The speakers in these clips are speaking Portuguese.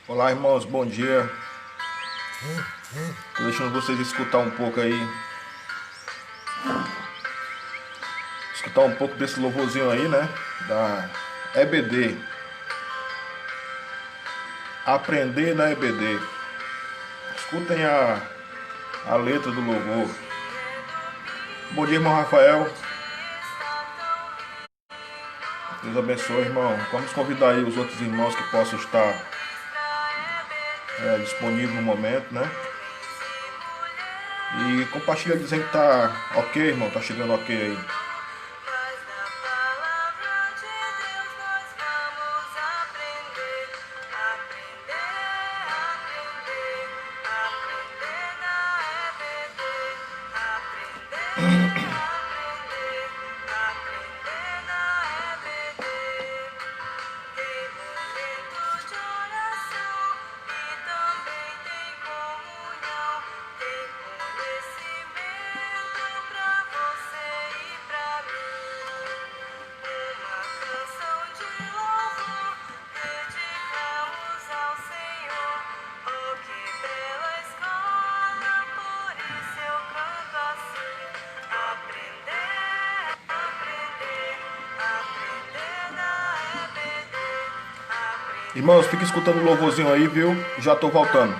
Olá, irmãos, bom dia. Tô deixando vocês escutar um pouco aí. Escutar um pouco desse louvorzinho aí, né? Da EBD. Aprender na EBD. Escutem a letra do louvor. Bom dia, irmão Rafael. Deus abençoe, irmão. Vamos convidar aí os outros irmãos que possam estar disponível no momento, né? E compartilha dizendo que tá ok, irmão, tá chegando ok aí. Irmãos, fica escutando o louvorzinho aí, viu? Já tô voltando.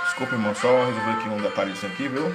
Desculpa, irmão, só resolver aqui um detalhezinho aqui, viu?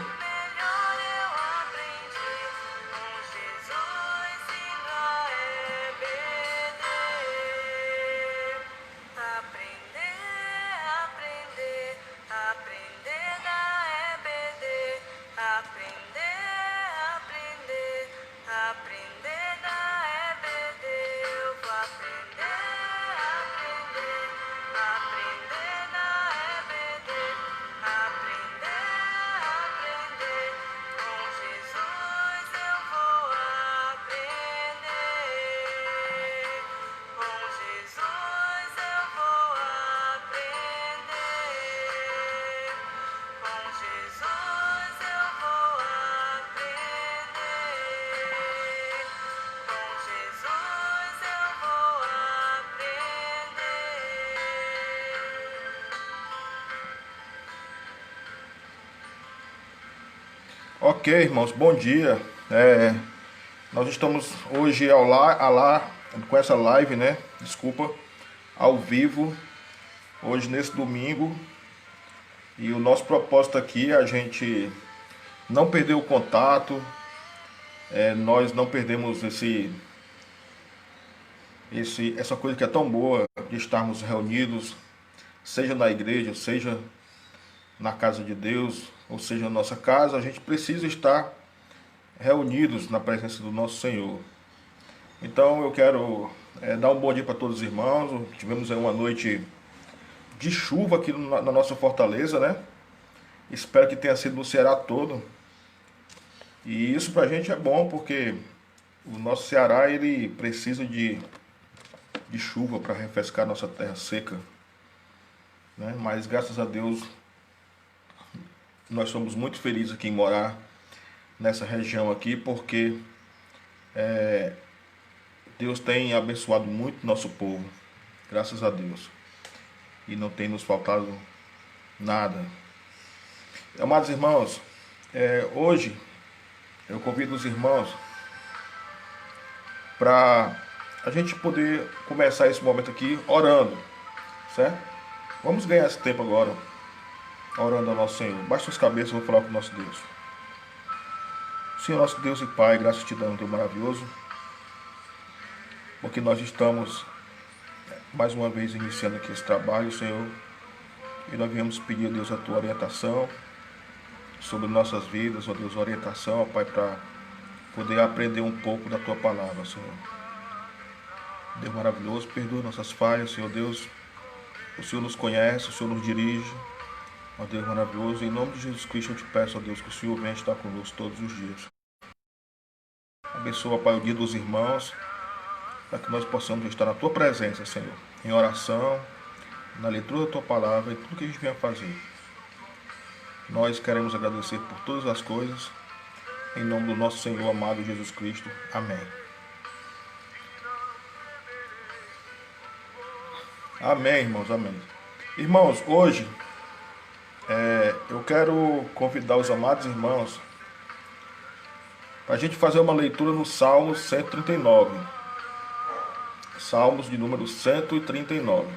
Ok, irmãos, bom dia. Nós estamos hoje com essa live, né? Desculpa, ao vivo, hoje nesse domingo. E o nosso propósito aqui é a gente não perder o contato. Nós não perdemos essa coisa que é tão boa de estarmos reunidos, seja na igreja, seja na casa de Deus, ou seja na nossa casa, a gente precisa estar reunidos na presença do nosso Senhor. Então eu quero dar um bom dia para todos os irmãos. Tivemos aí uma noite de chuva aqui na nossa fortaleza, né? Espero que tenha sido no Ceará todo. E isso pra gente é bom, porque o nosso Ceará ele precisa de chuva para refrescar nossa terra seca, né? Mas graças a Deus nós somos muito felizes aqui em morar nessa região aqui, porque Deus tem abençoado muito nosso povo, graças a Deus, e não tem nos faltado nada. Amados irmãos, hoje eu convido os irmãos para a gente poder começar esse momento aqui orando, certo? Vamos ganhar esse tempo agora, orando ao nosso Senhor. Baixe suas cabeças, eu vou falar com o nosso Deus. Senhor, nosso Deus e Pai, graças te damos, Deus maravilhoso, porque nós estamos mais uma vez iniciando aqui esse trabalho, Senhor, e nós viemos pedir, Deus, a tua orientação sobre nossas vidas, ó Deus, orientação, ó Pai, para poder aprender um pouco da tua palavra, Senhor. Deus maravilhoso, perdoa nossas falhas, Senhor Deus. O Senhor nos conhece, o Senhor nos dirige, ó Deus maravilhoso. Em nome de Jesus Cristo eu te peço, ó Deus, que o Senhor venha estar conosco todos os dias. Abençoa, Pai, o dia dos irmãos, para que nós possamos estar na tua presença, Senhor, em oração, na leitura da tua palavra e tudo que a gente venha fazer. Nós queremos agradecer por todas as coisas, em nome do nosso Senhor amado Jesus Cristo. Amém. Amém, irmãos, amém. Irmãos, hoje eu quero convidar os amados irmãos para a gente fazer uma leitura no Salmo 139. Salmos de número 139.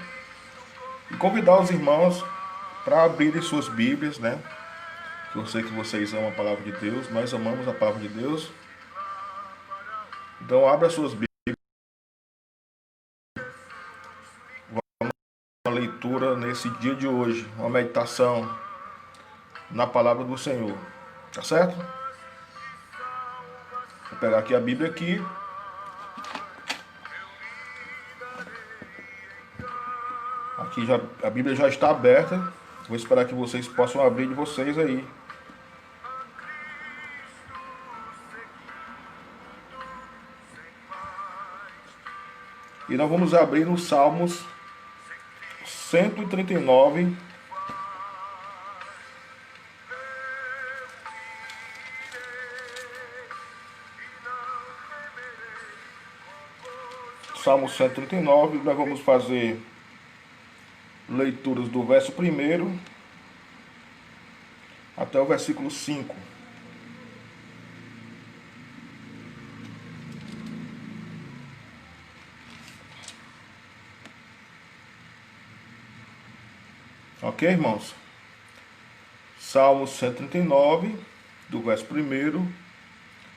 E convidar os irmãos para abrirem suas Bíblias, né? Eu sei que vocês amam a palavra de Deus, nós amamos a palavra de Deus. Então abra suas Bíblias. Uma leitura nesse dia de hoje, uma meditação na palavra do Senhor. Tá certo? Vou pegar aqui a Bíblia aqui. Aqui já, a Bíblia já está aberta. Vou esperar que vocês possam abrir de vocês aí. E nós vamos abrir no Salmos 139. Salmo 139, nós vamos fazer leituras do verso 1 até o versículo 5. Ok, irmãos? Salmo 139, do verso 1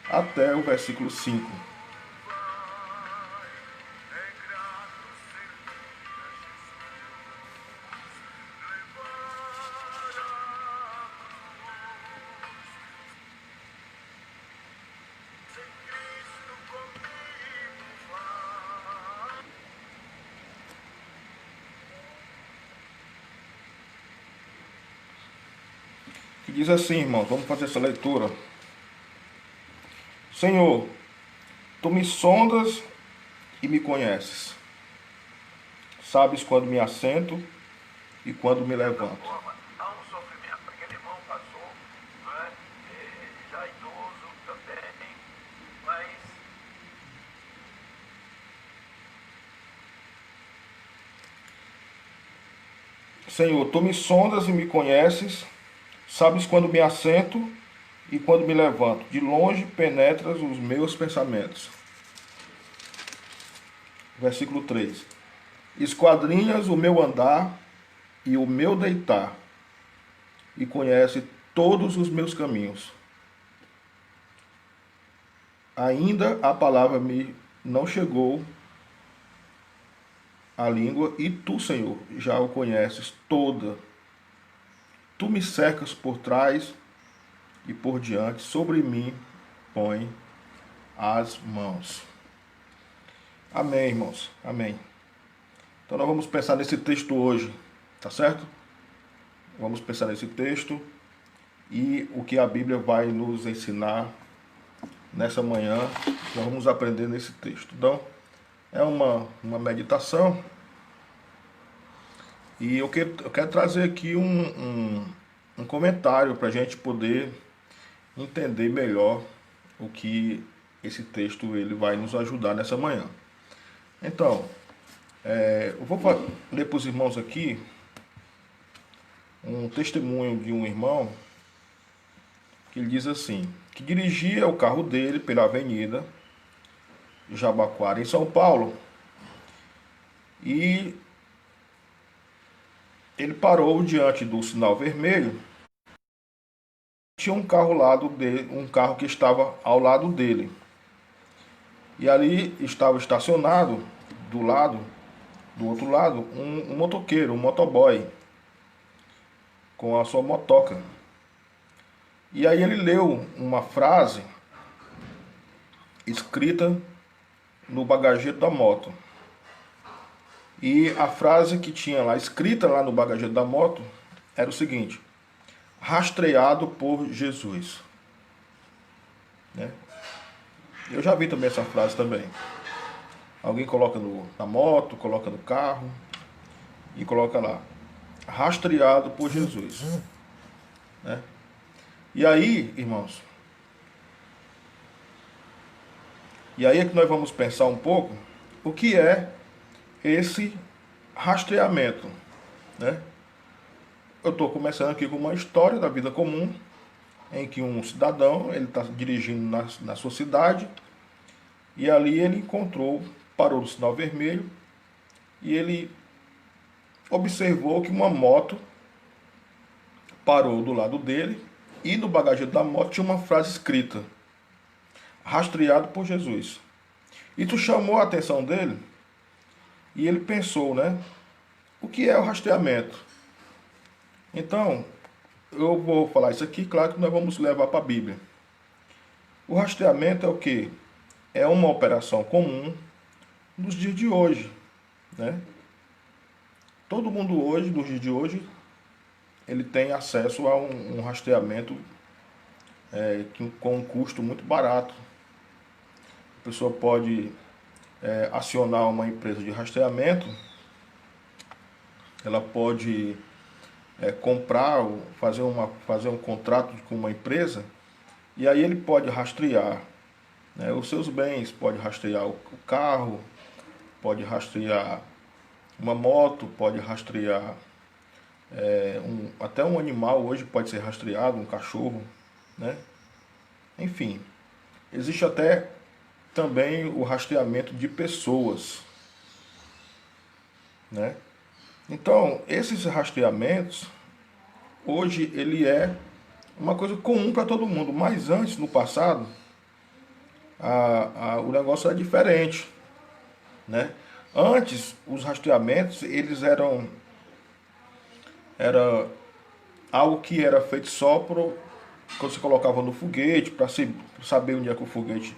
até o versículo 5. Que diz assim, irmãos, vamos fazer essa leitura. Senhor, tu me sondas e me conheces. Sabes quando me assento e quando me levanto. Há um sofrimento. Aquele irmão passou, não é? Já idoso também, mas Senhor, tu me sondas e me conheces. Sabes quando me assento e quando me levanto. De longe penetras os meus pensamentos. Versículo 3. Esquadrinhas o meu andar e o meu deitar, e conhece todos os meus caminhos. Ainda a palavra me não chegou a língua, e tu, Senhor, já o conheces toda. Tu me cercas por trás e por diante, sobre mim põe as mãos. Amém, irmãos. Amém. Então nós vamos pensar nesse texto hoje, tá certo? Vamos pensar nesse texto e o que a Bíblia vai nos ensinar nessa manhã. Nós vamos aprender nesse texto. Então, é uma meditação. E eu quero trazer aqui um comentário para a gente poder entender melhor o que esse texto ele vai nos ajudar nessa manhã. Então, eu vou ler para os irmãos aqui um testemunho de um irmão que ele diz assim, que dirigia o carro dele pela avenida Jabaquara, em São Paulo, e ele parou diante do sinal vermelho. Tinha um carro um carro que estava ao lado dele. E ali estava estacionado do outro lado, um motoqueiro, um motoboy, com a sua motoca. E aí ele leu uma frase escrita no bagageiro da moto. E a frase que tinha lá, escrita lá no bagageiro da moto, era o seguinte: rastreado por Jesus. Né? Eu já vi também essa frase também. Alguém coloca na moto, coloca no carro e coloca lá, rastreado por Jesus. Né? E aí, irmãos, é que nós vamos pensar um pouco o que é esse rastreamento. Né? Eu estou começando aqui com uma história da vida comum, em que um cidadão ele está dirigindo na sua cidade, e ali ele parou no sinal vermelho, e ele observou que uma moto parou do lado dele, e no bagageiro da moto tinha uma frase escrita, rastreado por Jesus. Isso chamou a atenção dele, e ele pensou, né? O que é o rastreamento? Então, eu vou falar isso aqui, claro que nós vamos levar para a Bíblia. O rastreamento é o quê? É uma operação comum nos dias de hoje, né? Todo mundo hoje, nos dias de hoje, ele tem acesso a um rastreamento com um custo muito barato. A pessoa pode acionar uma empresa de rastreamento, ela pode comprar, ou fazer um contrato com uma empresa, e aí ele pode rastrear, né, os seus bens, pode rastrear o carro, pode rastrear uma moto, pode rastrear até um animal hoje pode ser rastreado, um cachorro, né? Enfim, existe até também o rastreamento de pessoas, né? Então, esses rastreamentos, hoje ele é uma coisa comum para todo mundo, mas antes, no passado, o negócio era diferente, né? Antes, os rastreamentos, eles era algo que era feito só quando você colocava no foguete, para saber onde é que o foguete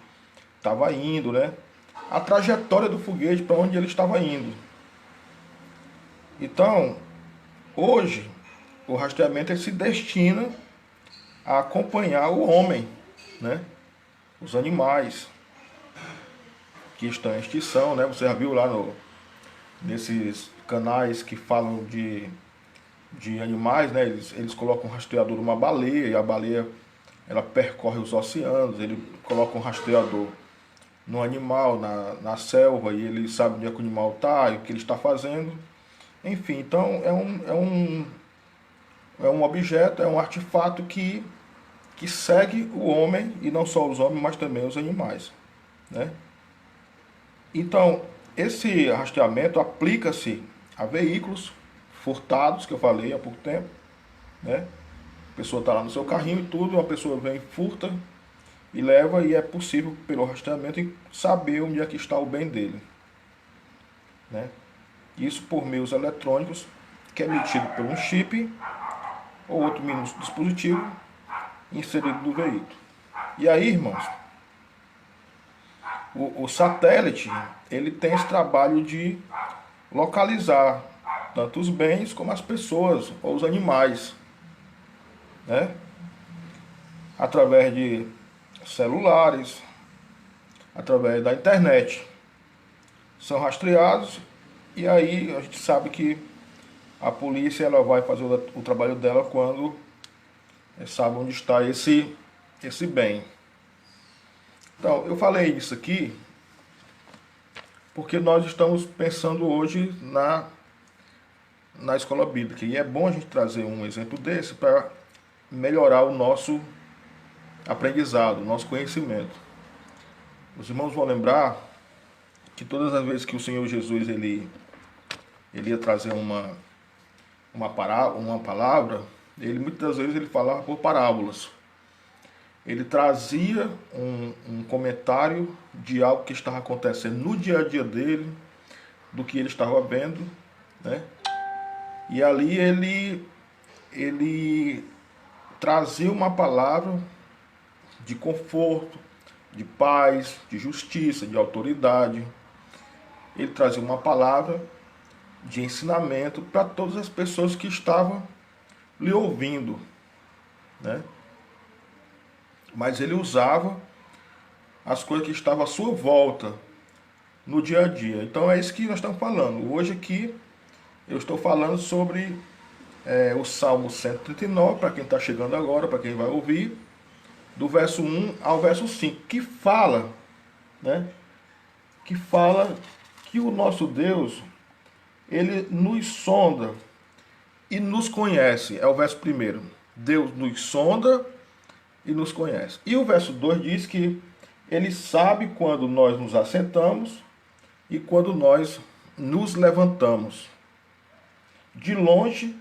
estava indo, né? A trajetória do foguete para onde ele estava indo. Então, hoje, o rastreamento ele se destina a acompanhar o homem, né? Os animais que estão em extinção, né? Você já viu lá nesses canais que falam de animais, né? Eles colocam um rastreador numa baleia, e a baleia ela percorre os oceanos, ele coloca um rastreador no animal, na selva, e ele sabe onde é que o animal está e o que ele está fazendo. Enfim, então é um objeto, é um artefato que segue o homem, e não só os homens, mas também os animais, né? Então, esse rastreamento aplica-se a veículos furtados, que eu falei há pouco tempo, né? A pessoa está lá no seu carrinho e tudo, uma pessoa vem, furta e leva, e é possível, pelo rastreamento, saber onde é que está o bem dele, né? Isso por meios eletrônicos, que é emitido por um chip ou outro minúsculo dispositivo inserido no veículo. E aí, irmãos, o satélite, ele tem esse trabalho de localizar tanto os bens como as pessoas ou os animais, né? Através de celulares, através da internet. São rastreados e aí a gente sabe que a polícia ela vai fazer o trabalho dela quando sabe onde está esse bem. Então, eu falei isso aqui porque nós estamos pensando hoje na escola bíblica. E é bom a gente trazer um exemplo desse para melhorar o nosso aprendizado, o nosso conhecimento. Os irmãos vão lembrar que todas as vezes que o Senhor Jesus ele ia trazer uma palavra, ele muitas vezes ele falava por parábolas. Ele trazia um comentário de algo que estava acontecendo no dia a dia dele, do que ele estava vendo, né? E ali ele trazia uma palavra de conforto, de paz, de justiça, de autoridade. Ele trazia uma palavra de ensinamento para todas as pessoas que estavam lhe ouvindo, né? Mas ele usava as coisas que estavam à sua volta no dia a dia. Então é isso que nós estamos falando. Hoje aqui eu estou falando sobre o Salmo 139, para quem está chegando agora, para quem vai ouvir, do verso 1 ao verso 5, que fala, né? Que fala que o nosso Deus, ele nos sonda e nos conhece. É o verso 1. Deus nos sonda e nos conhece. E o verso 2 diz que ele sabe quando nós nos assentamos e quando nós nos levantamos. De longe,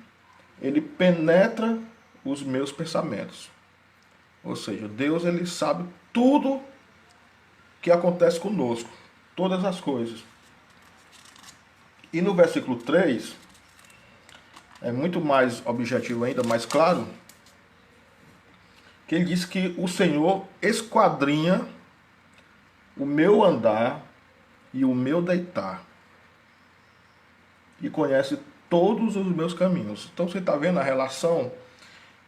ele penetra os meus pensamentos. Ou seja, Deus ele sabe tudo que acontece conosco, todas as coisas. E no versículo 3, é muito mais objetivo ainda, mais claro, que ele diz que o Senhor esquadrinha o meu andar e o meu deitar, e conhece todos os meus caminhos. Então você está vendo a relação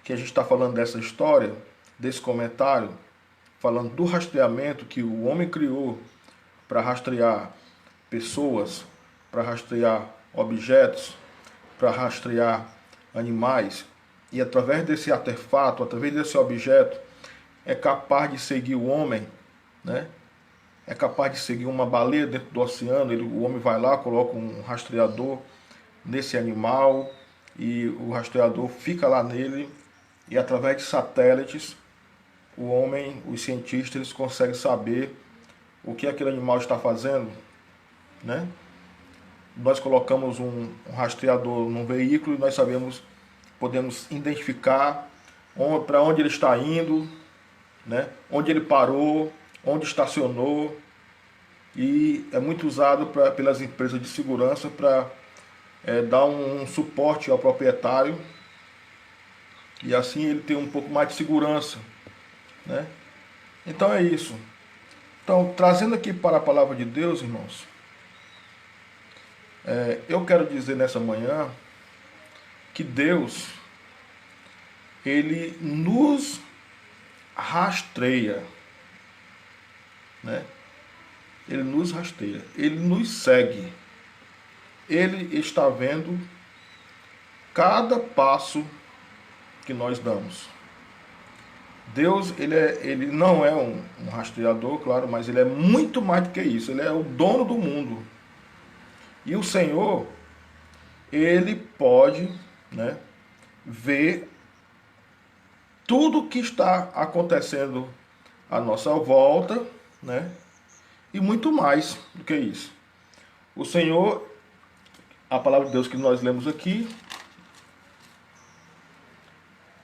que a gente está falando dessa história, desse comentário, falando do rastreamento que o homem criou para rastrear pessoas, para rastrear objetos, para rastrear animais. E através desse artefato, através desse objeto, é capaz de seguir o homem, né? É capaz de seguir uma baleia dentro do oceano. O homem vai lá, coloca um rastreador nesse animal e o rastreador fica lá nele, e através de satélites, o homem, os cientistas, eles conseguem saber o que aquele animal está fazendo, né? Nós colocamos um rastreador num veículo e nós podemos identificar para onde ele está indo, né? Onde ele parou, onde estacionou, e é muito usado pelas empresas de segurança para dar um suporte ao proprietário, e assim ele tem um pouco mais de segurança, né? Então é isso. Então, trazendo aqui para a palavra de Deus, irmãos, eu quero dizer nessa manhã que Deus, ele nos rastreia, né? Ele nos rastreia, ele nos segue, ele está vendo cada passo que nós damos. Deus, ele não é um rastreador, claro, mas ele é muito mais do que isso. Ele é o dono do mundo. E o Senhor, ele pode, né, ver tudo que está acontecendo à nossa volta, né, e muito mais do que isso. O Senhor, a palavra de Deus que nós lemos aqui,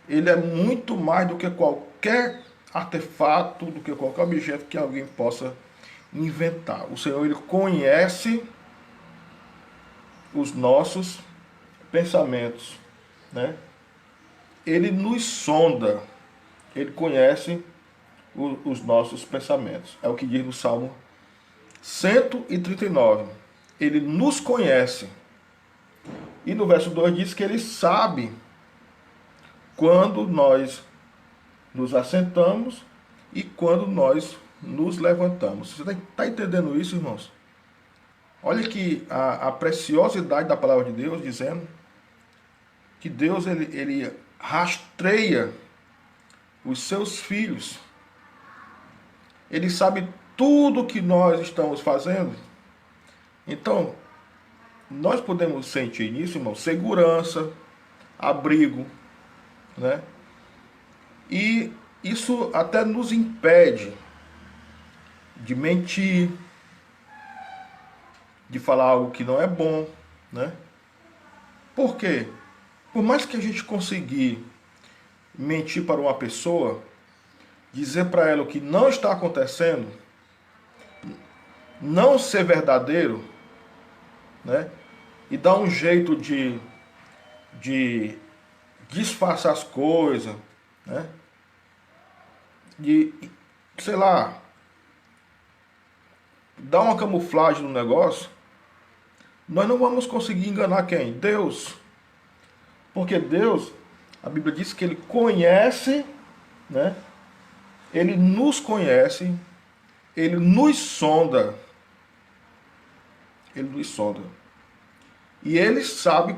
ele é muito mais do que qualquer artefato, do que qualquer objeto que alguém possa inventar. O Senhor, ele conhece os nossos pensamentos, né? Ele nos sonda, ele conhece os nossos pensamentos. É o que diz no Salmo 139. Ele nos conhece. E no verso 2 diz que ele sabe quando nós nos assentamos e quando nós nos levantamos. Você está entendendo isso, irmãos? Olha aqui a preciosidade da palavra de Deus, dizendo que Deus ele rastreia os seus filhos. Ele sabe tudo que nós estamos fazendo. Então, nós podemos sentir nisso, irmão, segurança, abrigo, né? E isso até nos impede de mentir, de falar algo que não é bom, né? Por quê? Por mais que a gente conseguir mentir para uma pessoa, dizer para ela o que não está acontecendo, não ser verdadeiro, né? E dar um jeito de disfarçar as coisas, né? De, sei lá, dar uma camuflagem no negócio, nós não vamos conseguir enganar quem? Deus. Porque Deus, a Bíblia diz que Ele conhece, né? Ele nos conhece, Ele nos sonda. Ele nos sonda. E Ele sabe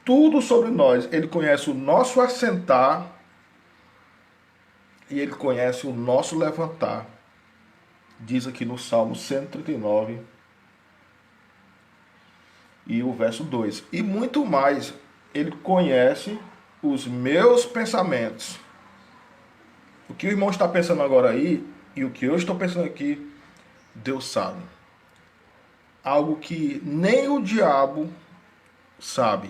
tudo sobre nós. Ele conhece o nosso assentar e Ele conhece o nosso levantar. Diz aqui no Salmo 139 e o verso 2. E muito mais, Ele conhece os meus pensamentos. O que o irmão está pensando agora aí e o que eu estou pensando aqui, Deus sabe. Algo que nem o diabo sabe.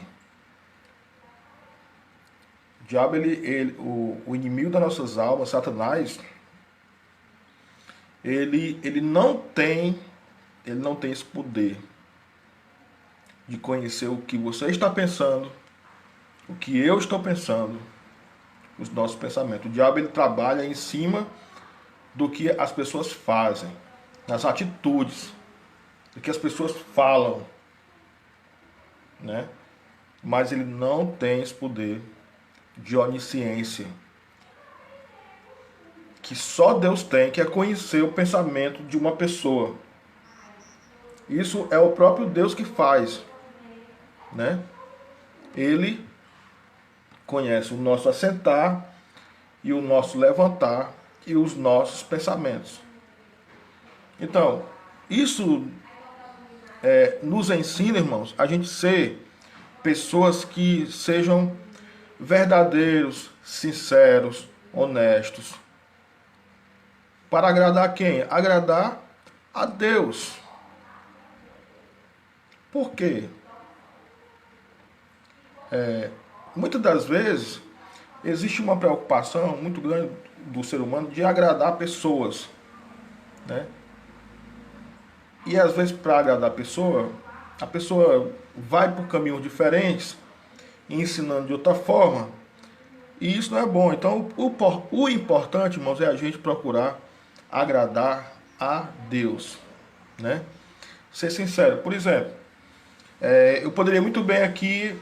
O diabo, o inimigo das nossas almas, Satanás, ele não tem esse poder de conhecer o que você está pensando, o que eu estou pensando, os nossos pensamentos. O diabo, ele trabalha em cima do que as pessoas fazem, nas atitudes, do que as pessoas falam, né? Mas ele não tem esse poder de onisciência que só Deus tem, que é conhecer o pensamento de uma pessoa. Isso é o próprio Deus que faz, né? Ele conhece o nosso assentar e o nosso levantar e os nossos pensamentos. Então, isso nos ensina, irmãos, a gente ser pessoas que sejam verdadeiros, sinceros, honestos. Para agradar quem? Agradar a Deus. Por quê? Muitas das vezes existe uma preocupação muito grande do ser humano de agradar pessoas, né? E às vezes, para agradar a pessoa vai por caminhos diferentes, ensinando de outra forma, e isso não é bom. Então, o importante, irmãos, é a gente procurar agradar a Deus, né? Ser sincero. Por exemplo, eu poderia muito bem aqui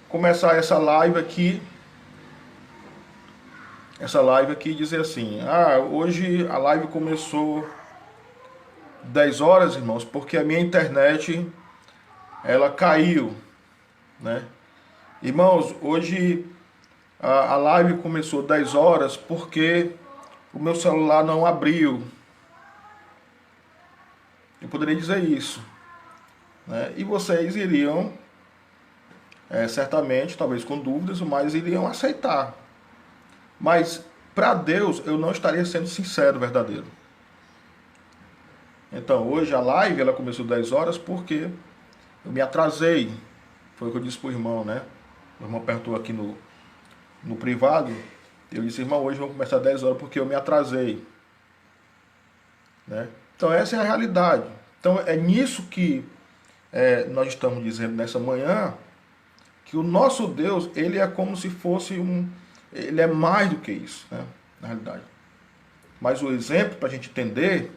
começar essa live aqui e dizer assim: hoje a live começou 10 horas, irmãos, porque a minha internet ela caiu, né? Irmãos, hoje a live começou 10 horas porque o meu celular não abriu. Eu poderia dizer isso, né? E vocês iriam, certamente, talvez com dúvidas, mas iriam aceitar. Mas para Deus eu não estaria sendo sincero, verdadeiro. Então hoje a live ela começou 10 horas porque eu me atrasei. Foi o que eu disse para o irmão, né? O irmão perguntou aqui no privado. Eu disse: irmão, hoje vamos começar 10 horas porque eu me atrasei, né? Então essa é a realidade. Então é nisso que nós estamos dizendo nessa manhã que o nosso Deus, ele é como se fosse ele é mais do que isso, né? Na realidade. Mas o exemplo para a gente entender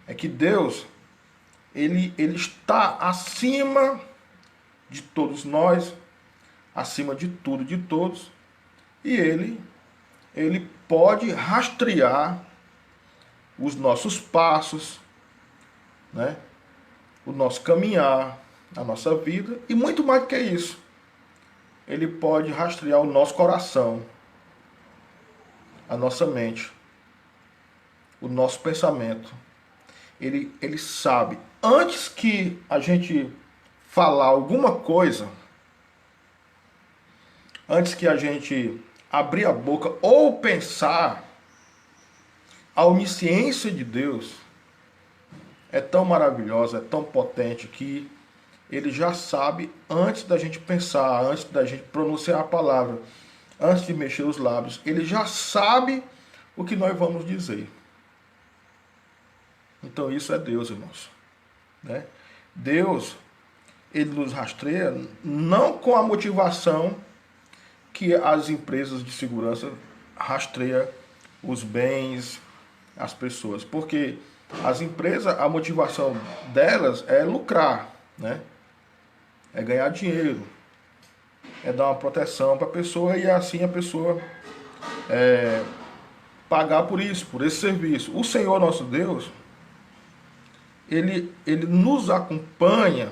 é que Deus, ele está acima de todos nós, acima de tudo, de todos, e ele pode rastrear os nossos passos, né? O nosso caminhar, a nossa vida, e muito mais do que isso. Ele pode rastrear o nosso coração, a nossa mente, o nosso pensamento. Ele sabe, antes que a gente falar alguma coisa, antes que a gente abrir a boca ou pensar, a onisciência de Deus é tão maravilhosa, é tão potente que ele já sabe antes da gente pensar, antes da gente pronunciar a palavra, antes de mexer os lábios, ele já sabe o que nós vamos dizer. Então isso é Deus, irmãos, né? Deus, ele nos rastreia não com a motivação que as empresas de segurança rastreiam os bens, as pessoas, porque as empresas, a motivação delas é lucrar, né? É ganhar dinheiro, é dar uma proteção para a pessoa e assim a pessoa pagar por isso, por esse serviço. O Senhor nosso Deus, ele nos acompanha,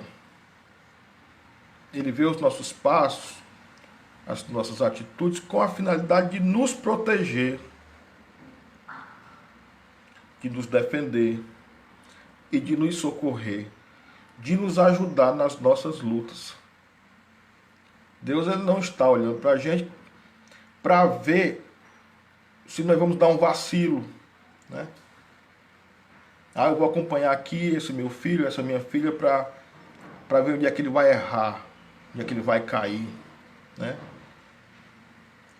ele vê os nossos passos, as nossas atitudes com a finalidade de nos proteger, de nos defender e de nos socorrer, de nos ajudar nas nossas lutas. Deus, ele não está olhando para a gente para ver se nós vamos dar um vacilo, né? Ah, eu vou acompanhar aqui esse meu filho, essa minha filha para ver onde é que ele vai errar, onde é que ele vai cair, né?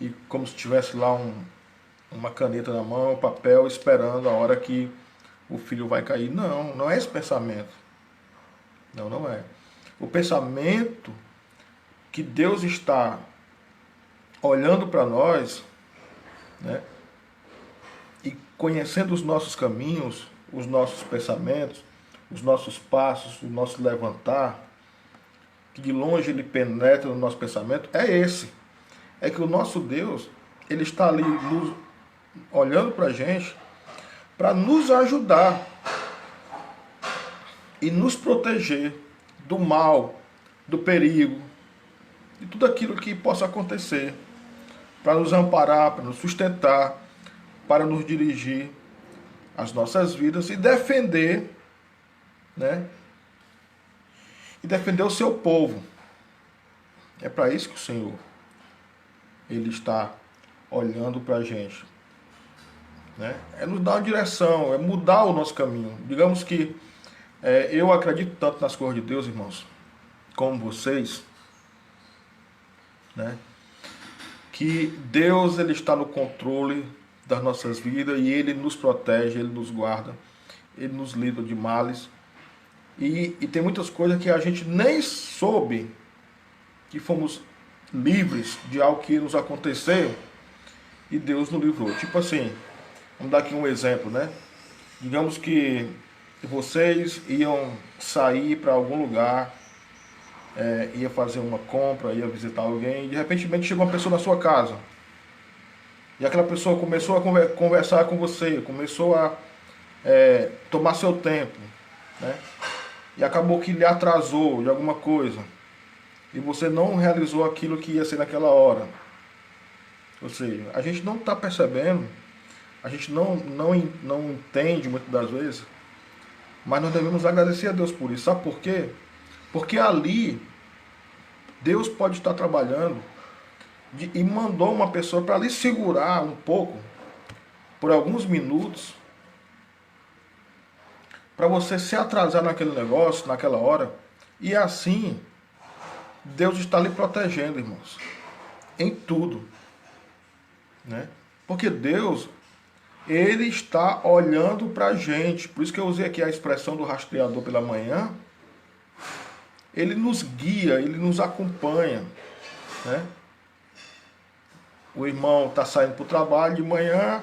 E como se tivesse lá uma caneta na mão, um papel, esperando a hora que o filho vai cair. Não, não é esse pensamento. Não, não é. O pensamento que Deus está olhando para nós, né, e conhecendo os nossos caminhos, os nossos pensamentos, os nossos passos, o nosso levantar, que de longe ele penetra no nosso pensamento, é esse. É que o nosso Deus, ele está ali olhando para a gente, para nos ajudar e nos proteger do mal, do perigo, de tudo aquilo que possa acontecer, para nos amparar, para nos sustentar, para nos dirigir as nossas vidas e defender, né? E defender o seu povo. É para isso que o Senhor, ele está olhando para a gente, né? É nos dar uma direção, é mudar o nosso caminho. Digamos que eu acredito tanto nas coisas de Deus, irmãos, como vocês, né? Que Deus, ele está no controle das nossas vidas e ele nos protege, ele nos guarda, ele nos livra de males. E tem muitas coisas que a gente nem soube que fomos livres de algo que nos aconteceu e Deus nos livrou. Tipo assim, vamos dar aqui um exemplo, né? Digamos que vocês iam sair para algum lugar, ia fazer uma compra, ia visitar alguém, e de repente chegou uma pessoa na sua casa. E aquela pessoa começou a conversar com você, começou a tomar seu tempo, né? E acabou que lhe atrasou de alguma coisa. E você não realizou aquilo que ia ser naquela hora. Ou seja, a gente não está percebendo, a gente não entende muitas das vezes, mas nós devemos agradecer a Deus por isso. Sabe por quê? Porque ali Deus pode estar trabalhando e mandou uma pessoa para lhe segurar um pouco, por alguns minutos, para você se atrasar naquele negócio, naquela hora, e assim Deus está lhe protegendo, irmãos, em tudo, né? Porque Deus, ele está olhando para a gente. Por isso que eu usei aqui a expressão do rastreador pela manhã, ele nos guia, ele nos acompanha, né? O irmão está saindo para o trabalho de manhã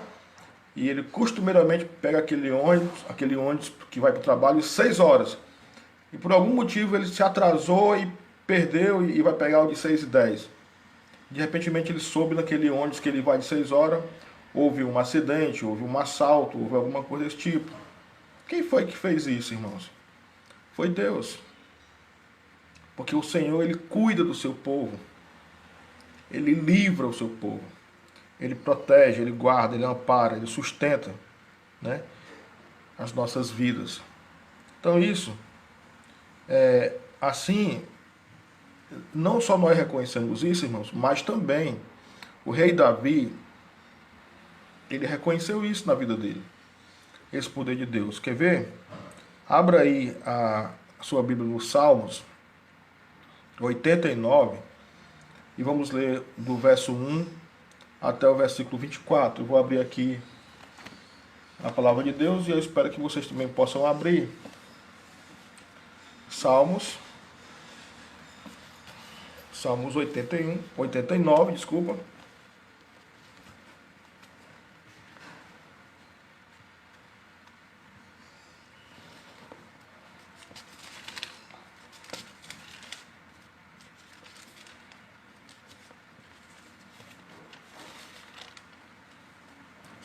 e ele costumeiramente pega aquele ônibus que vai para o trabalho às 6 horas. E por algum motivo ele se atrasou e perdeu e vai pegar o de 6h10. De repente ele soube naquele ônibus que ele vai de 6 horas, houve um acidente, houve um assalto, houve alguma coisa desse tipo. Quem foi que fez isso, irmãos? Foi Deus. Porque o Senhor, ele cuida do seu povo. Ele livra o seu povo. Ele protege, ele guarda, ele ampara, ele sustenta, né, as nossas vidas. Então isso, assim, não só nós reconhecemos isso, irmãos, mas também o rei Davi, ele reconheceu isso na vida dele. Esse poder de Deus. Quer ver? Abra aí a sua Bíblia nos Salmos 89 e vamos ler do verso 1 até o versículo 24. Eu vou abrir aqui a palavra de Deus e eu espero que vocês também possam abrir. Salmos 89, desculpa.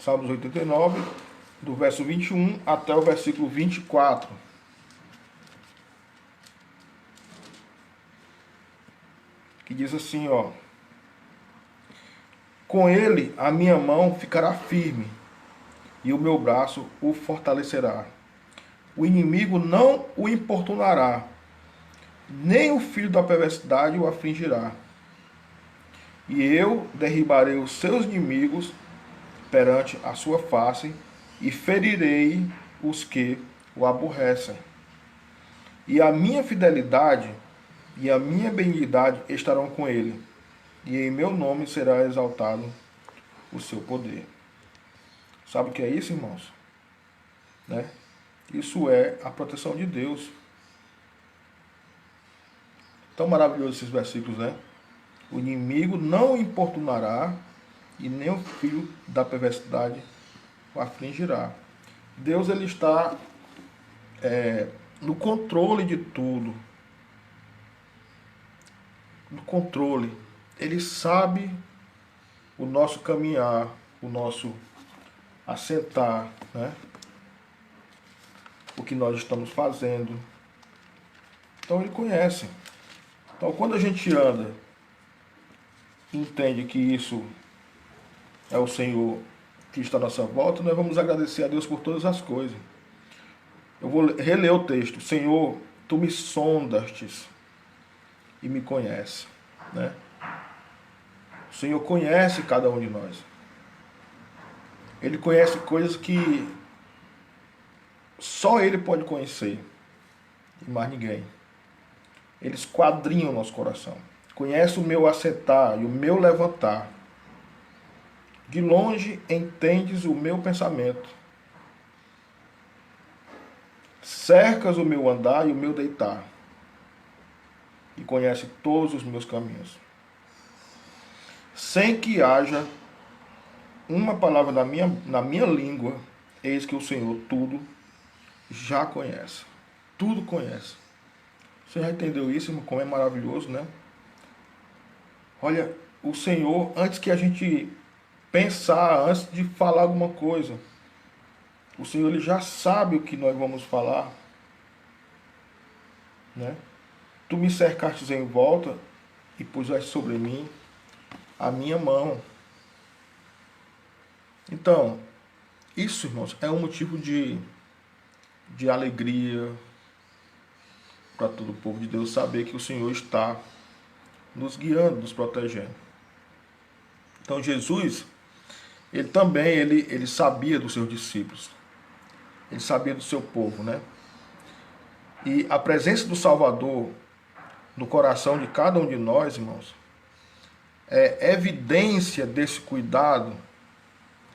Salmos 89, do verso 21 até o versículo 24. Que diz assim, ó: com ele a minha mão ficará firme, e o meu braço o fortalecerá. O inimigo não o importunará, nem o filho da perversidade o afligirá. E eu derribarei os seus inimigos perante a sua face, e ferirei os que o aborrecem. E a minha fidelidade e a minha benignidade estarão com ele, e em meu nome será exaltado o seu poder. Sabe o que é isso, irmãos? Né? Isso é a proteção de Deus. Tão maravilhoso esses versículos, né? O inimigo não o importunará, e nem o filho da perversidade o afligirá. Deus, ele está no controle de tudo. No controle. Ele sabe o nosso caminhar, o nosso assentar, né? O que nós estamos fazendo. Então ele conhece. Então quando a gente anda, entende que isso é o Senhor que está à nossa volta, nós vamos agradecer a Deus por todas as coisas. Eu vou reler o texto. Senhor, tu me sondastes e me conhece, né? O Senhor conhece cada um de nós. Ele conhece coisas que só Ele pode conhecer e mais ninguém. Ele esquadrinha o nosso coração. Conhece o meu assentar e o meu levantar. De longe entendes o meu pensamento. Cercas o meu andar e o meu deitar. E conhece todos os meus caminhos. Sem que haja uma palavra na minha língua, eis que o Senhor tudo já conhece. Tudo conhece. Você já entendeu isso, irmão? Como é maravilhoso, né? Olha, o Senhor, antes que a gente pensar, antes de falar alguma coisa, o Senhor, ele já sabe o que nós vamos falar, né? Tu me cercastes em volta e puseste sobre mim a minha mão. Então, isso, irmãos, é um motivo de alegria para todo o povo de Deus saber que o Senhor está nos guiando, nos protegendo. Então Jesus, ele também ele sabia dos seus discípulos. Ele sabia do seu povo, né? E a presença do Salvador no coração de cada um de nós, irmãos, é evidência desse cuidado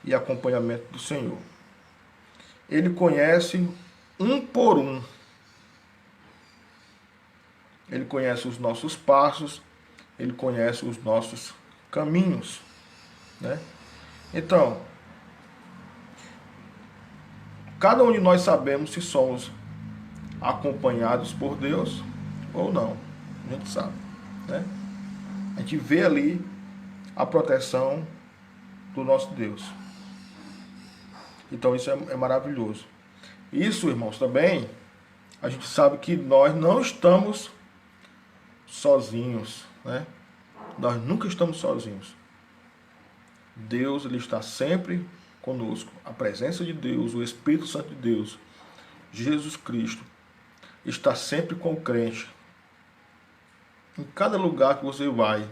e acompanhamento do Senhor. Ele conhece um por um. Ele conhece os nossos passos, Ele conhece os nossos caminhos, né? Então, cada um de nós sabemos se somos acompanhados por Deus ou não. A gente sabe, né? A gente vê ali a proteção do nosso Deus. Então isso é maravilhoso. Isso, irmãos, também a gente sabe que nós não estamos sozinhos, né? Nós nunca estamos sozinhos. Deus, ele está sempre conosco. A presença de Deus, o Espírito Santo de Deus, Jesus Cristo, está sempre com o crente. Em cada lugar que você vai,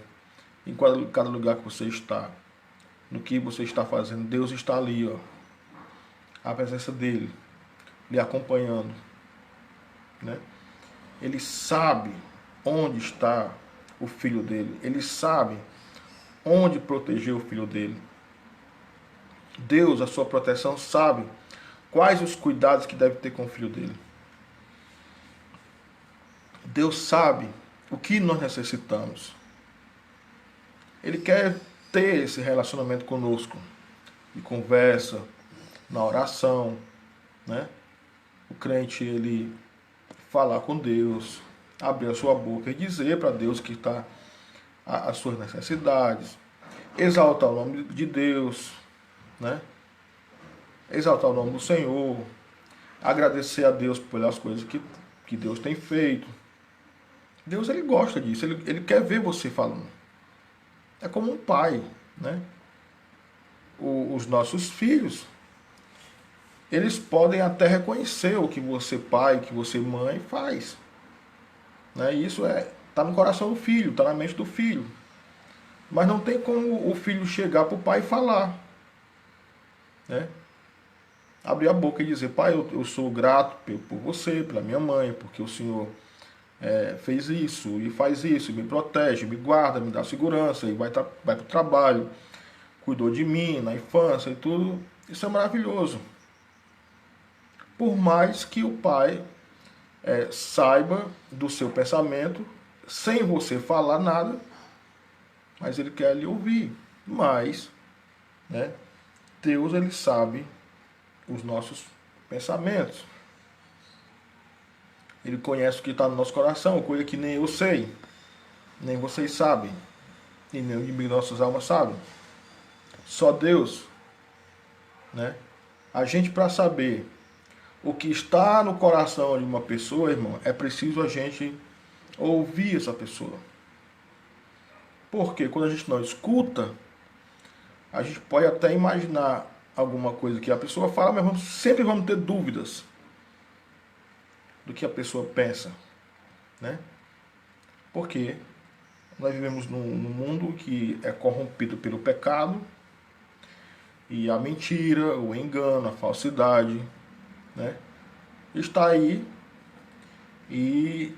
em cada lugar que você está, no que você está fazendo, Deus está ali, ó. A presença dele, lhe acompanhando, né? Ele sabe onde está o filho dele. Ele sabe onde proteger o filho dele. Deus, a sua proteção, sabe quais os cuidados que deve ter com o filho dele. Deus sabe o que nós necessitamos. Ele quer ter esse relacionamento conosco, de conversa, na oração, né? O crente, ele falar com Deus, abrir a sua boca e dizer para Deus que está as suas necessidades, exaltar o nome de Deus, né? Exaltar o nome do Senhor, agradecer a Deus pelas coisas que Deus tem feito. Deus, ele gosta disso, ele quer ver você falando. É como um pai, né? Os nossos filhos, eles podem até reconhecer o que você pai, o que você mãe faz, né? Isso está no coração do filho, está na mente do filho. Mas não tem como o filho chegar para o pai e falar, né? Abrir a boca e dizer: pai, eu sou grato por você, pela minha mãe, porque o Senhor fez isso e faz isso, me protege, me guarda, me dá segurança, e vai para o trabalho, cuidou de mim na infância e tudo. Isso é maravilhoso. Por mais que o pai saiba do seu pensamento, sem você falar nada, mas ele quer lhe ouvir. Mas, né, Deus, ele sabe os nossos pensamentos. Ele conhece o que está no nosso coração, coisa que nem eu sei, nem vocês sabem, e nem o inimigo de nossas almas sabe. Só Deus, né? A gente, para saber o que está no coração de uma pessoa, irmão, é preciso a gente ouvir essa pessoa. Porque quando a gente não escuta, a gente pode até imaginar alguma coisa que a pessoa fala, mas sempre vamos ter dúvidas do que a pessoa pensa, né? Porque nós vivemos num mundo que é corrompido pelo pecado e a mentira, o engano, a falsidade, né? Está aí e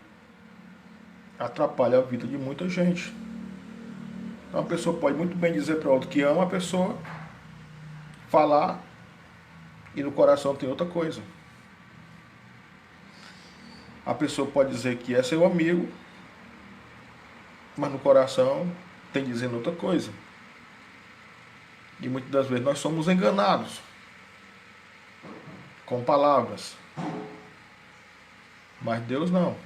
atrapalha a vida de muita gente. Então a pessoa pode muito bem dizer para outra que ama a pessoa, falar, e no coração tem outra coisa. A pessoa pode dizer que é seu amigo, mas no coração tem dizendo outra coisa. E muitas das vezes nós somos enganados com palavras. Mas Deus não.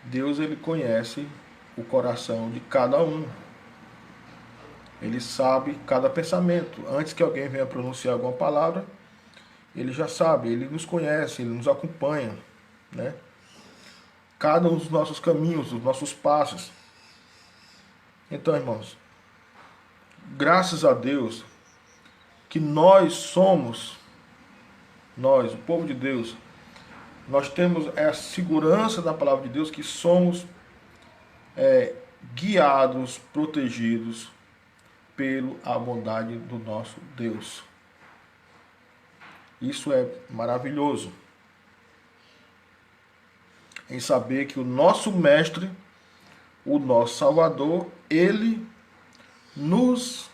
Deus, ele conhece o coração de cada um. Ele sabe cada pensamento. Antes que alguém venha pronunciar alguma palavra, ele já sabe, ele nos conhece, ele nos acompanha, né? Cada um dos nossos caminhos, dos nossos passos. Então, irmãos, graças a Deus que nós somos, nós, o povo de Deus, nós temos a segurança da palavra de Deus que somos guiados, protegidos pela bondade do nosso Deus. Isso é maravilhoso. Em saber que o nosso Mestre, o nosso Salvador, ele nos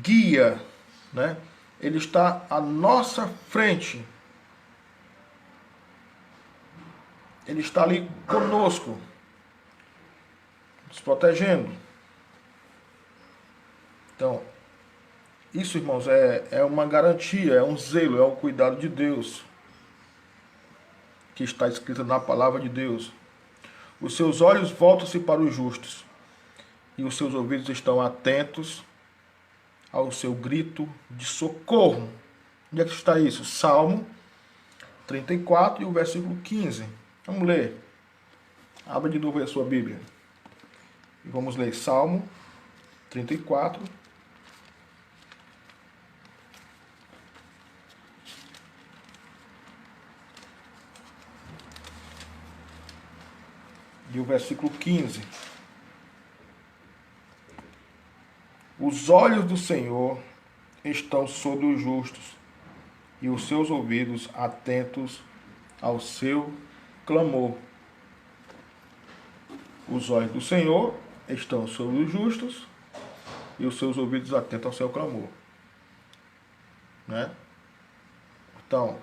guia, né? Ele está à nossa frente. Ele está ali conosco, nos protegendo. Então, isso, irmãos, é uma garantia, é um zelo, é um cuidado de Deus, que está escrito na palavra de Deus. Os seus olhos voltam-se para os justos, e os seus ouvidos estão atentos ao seu grito de socorro. Onde é que está isso? Salmo 34 e o versículo 15. Vamos ler. Abra de novo a sua Bíblia. E vamos ler Salmo 34. E o versículo 15. Os olhos do Senhor estão sobre os justos, e os seus ouvidos atentos ao seu clamor. Os olhos do Senhor estão sobre os justos, e os seus ouvidos atentos ao seu clamor. Né? Então,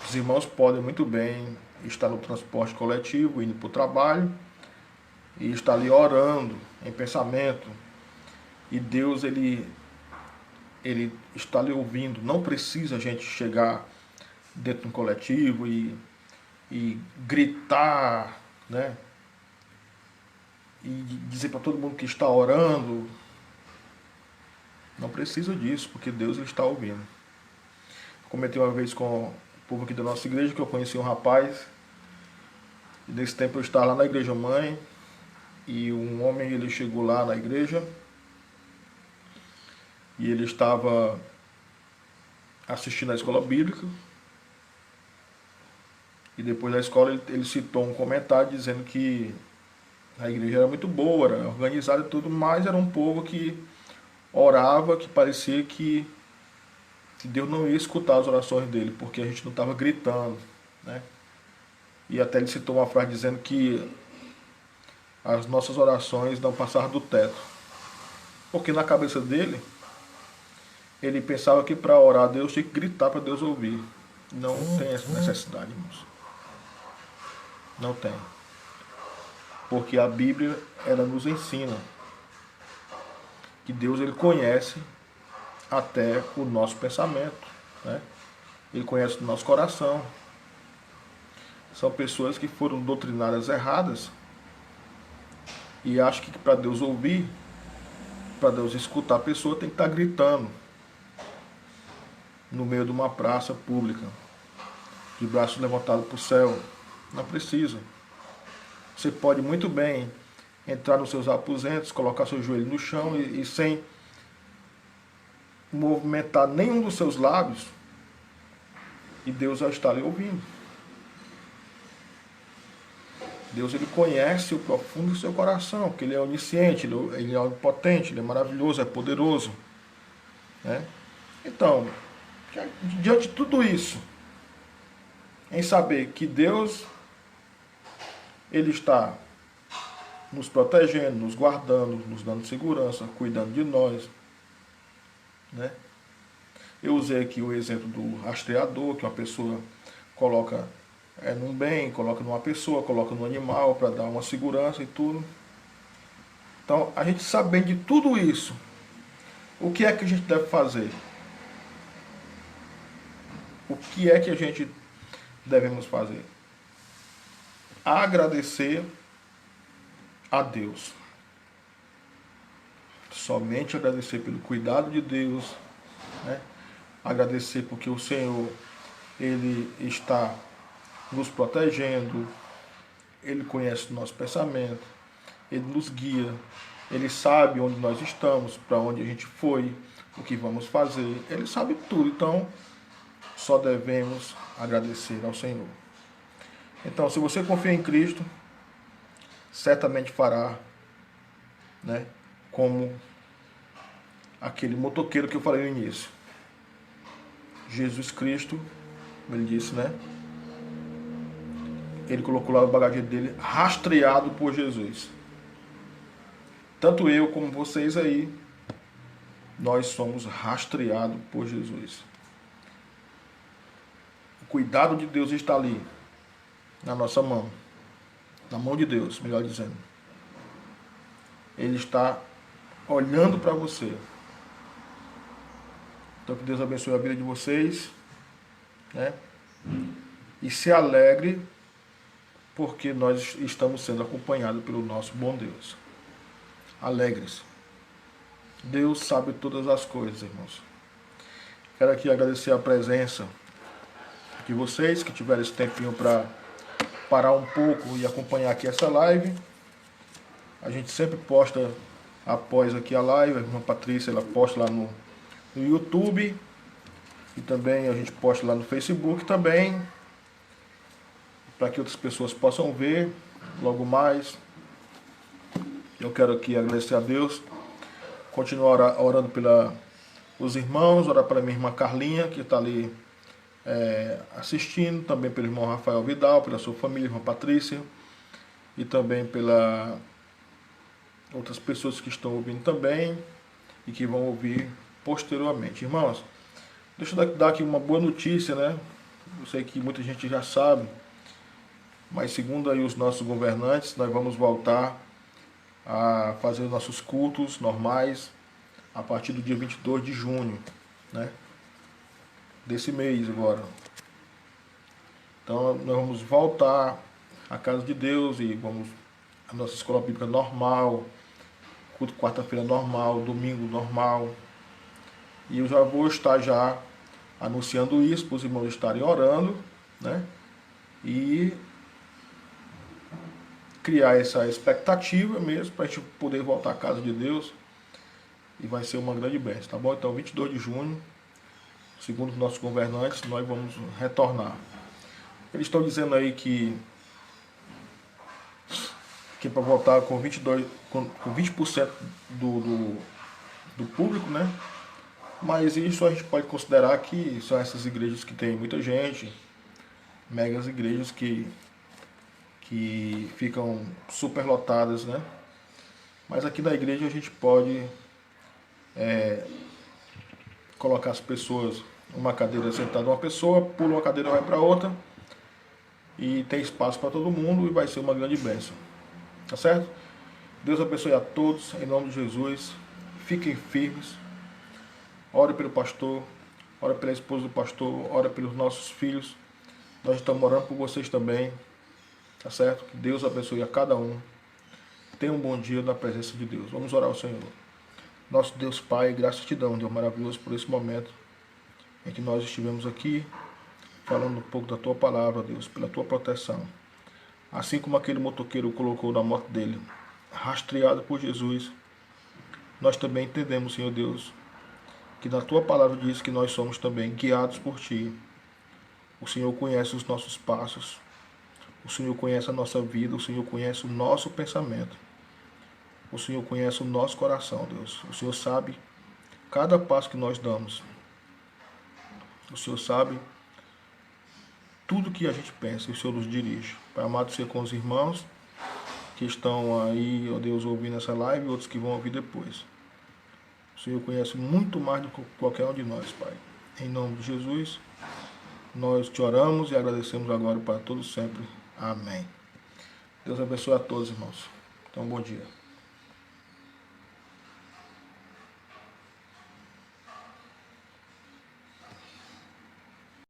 os irmãos podem muito bem estar no transporte coletivo, indo para o trabalho, e estar ali orando em pensamento, e Deus ele está ali ouvindo. Não precisa a gente chegar dentro de um coletivo e gritar, né? E dizer para todo mundo que está orando. Não precisa disso, porque Deus ele está ouvindo. Comentei uma vez com o povo aqui da nossa igreja que eu conheci um rapaz, e nesse tempo eu estava lá na igreja mãe, e um homem ele chegou lá na igreja e ele estava assistindo a escola bíblica, e depois da escola ele citou um comentário dizendo que a igreja era muito boa, era organizada e tudo, mas era um povo que orava, que parecia que Deus não ia escutar as orações dele, porque a gente não estava gritando, né? E até ele citou uma frase dizendo que as nossas orações não passaram do teto, porque na cabeça dele ele pensava que para orar a Deus tinha que gritar para Deus ouvir. Não tem essa necessidade, irmãos. Não tem. Porque a Bíblia, ela nos ensina que Deus ele conhece até o nosso pensamento, né? Ele conhece o nosso coração. São pessoas que foram doutrinadas erradas e acham que para Deus ouvir, para Deus escutar a pessoa, tem que estar gritando no meio de uma praça pública, de braços levantados para o céu. Não precisa. Você pode muito bem entrar nos seus aposentos, colocar seu joelho no chão e sem movimentar nenhum dos seus lábios, e Deus já está ali ouvindo. Deus ele conhece o profundo do seu coração, porque ele é onisciente, ele é onipotente, ele é maravilhoso, é poderoso, né? Então, diante de tudo isso, em saber que Deus ele está nos protegendo, nos guardando, nos dando segurança, cuidando de nós, né? Eu usei aqui o exemplo do rastreador, que uma pessoa coloca num bem, coloca numa pessoa, coloca no animal para dar uma segurança e tudo. Então, a gente sabendo de tudo isso, o que é que a gente deve fazer? O que é que a gente devemos fazer? Agradecer a Deus. Somente agradecer pelo cuidado de Deus, né? Agradecer porque o Senhor ele está nos protegendo, ele conhece o nosso pensamento, ele nos guia, ele sabe onde nós estamos, para onde a gente foi, o que vamos fazer, ele sabe tudo. Então só devemos agradecer ao Senhor. Então, se você confia em Cristo, certamente fará, né, como aquele motoqueiro que eu falei no início. Jesus Cristo, como ele disse, né? Ele colocou lá o bagageiro dele, rastreado por Jesus. Tanto eu como vocês aí, nós somos rastreados por Jesus. O cuidado de Deus está ali. na nossa mão. Na mão de Deus, melhor dizendo. Ele está olhando para você. Então que Deus abençoe a vida de vocês, né? E se alegre porque nós estamos sendo acompanhados pelo nosso bom Deus. Alegres. Deus sabe todas as coisas, irmãos. Quero aqui agradecer a presença de vocês que tiveram esse tempinho para parar um pouco e acompanhar aqui essa live. A gente sempre posta após aqui a live, a irmã Patrícia ela posta lá no YouTube e também a gente posta lá no Facebook também, para que outras pessoas possam ver logo mais. Eu quero aqui agradecer a Deus, continuar orando pelos irmãos, orar pela minha irmã Carlinha, que está ali assistindo, também pelo irmão Rafael Vidal, pela sua família, irmã Patrícia, e também pela outras pessoas que estão ouvindo também e que vão ouvir posteriormente. Irmãos, deixa eu dar aqui uma boa notícia, né? Eu sei que muita gente já sabe, mas segundo aí os nossos governantes, nós vamos voltar a fazer os nossos cultos normais a partir do dia 22 de junho, né? Desse mês agora. Então nós vamos voltar à casa de Deus e vamos a nossa escola bíblica normal, culto quarta-feira normal, domingo normal. E eu já vou estar já anunciando isso para os irmãos estarem orando, né? E criar essa expectativa mesmo para a gente poder voltar à casa de Deus. E vai ser uma grande bênção, tá bom? Então 22 de junho, segundo os nossos governantes, nós vamos retornar. Eles estão dizendo aí que para voltar com 20% do público, né? Mas isso a gente pode considerar que são essas igrejas que tem muita gente, megas igrejas que ficam super lotadas, né? Mas aqui na igreja a gente pode colocar as pessoas, uma cadeira sentada uma pessoa, pula uma cadeira vai para outra e tem espaço para todo mundo e vai ser uma grande bênção. Tá certo? Deus abençoe a todos, em nome de Jesus. Fiquem firmes. Ore pelo pastor, ore pela esposa do pastor, ore pelos nossos filhos. Nós estamos orando por vocês também. Tá certo? Que Deus abençoe a cada um. Tenha um bom dia na presença de Deus. Vamos orar ao Senhor. Nosso Deus Pai, graças te damos, Deus maravilhoso, por esse momento em que nós estivemos aqui falando um pouco da tua palavra, Deus, pela tua proteção. Assim como aquele motoqueiro colocou na moto dele, rastreado por Jesus, nós também entendemos, Senhor Deus, que na tua palavra diz que nós somos também guiados por ti. O Senhor conhece os nossos passos, o Senhor conhece a nossa vida, o Senhor conhece o nosso pensamento, o Senhor conhece o nosso coração, Deus. O Senhor sabe cada passo que nós damos. O Senhor sabe tudo que a gente pensa e o Senhor nos dirige. Pai amado, ser com os irmãos que estão aí, ó Deus, ouvindo essa live e outros que vão ouvir depois. O Senhor conhece muito mais do que qualquer um de nós, Pai. Em nome de Jesus, nós te oramos e agradecemos agora para todos sempre. Amém. Deus abençoe a todos, irmãos. Então, bom dia.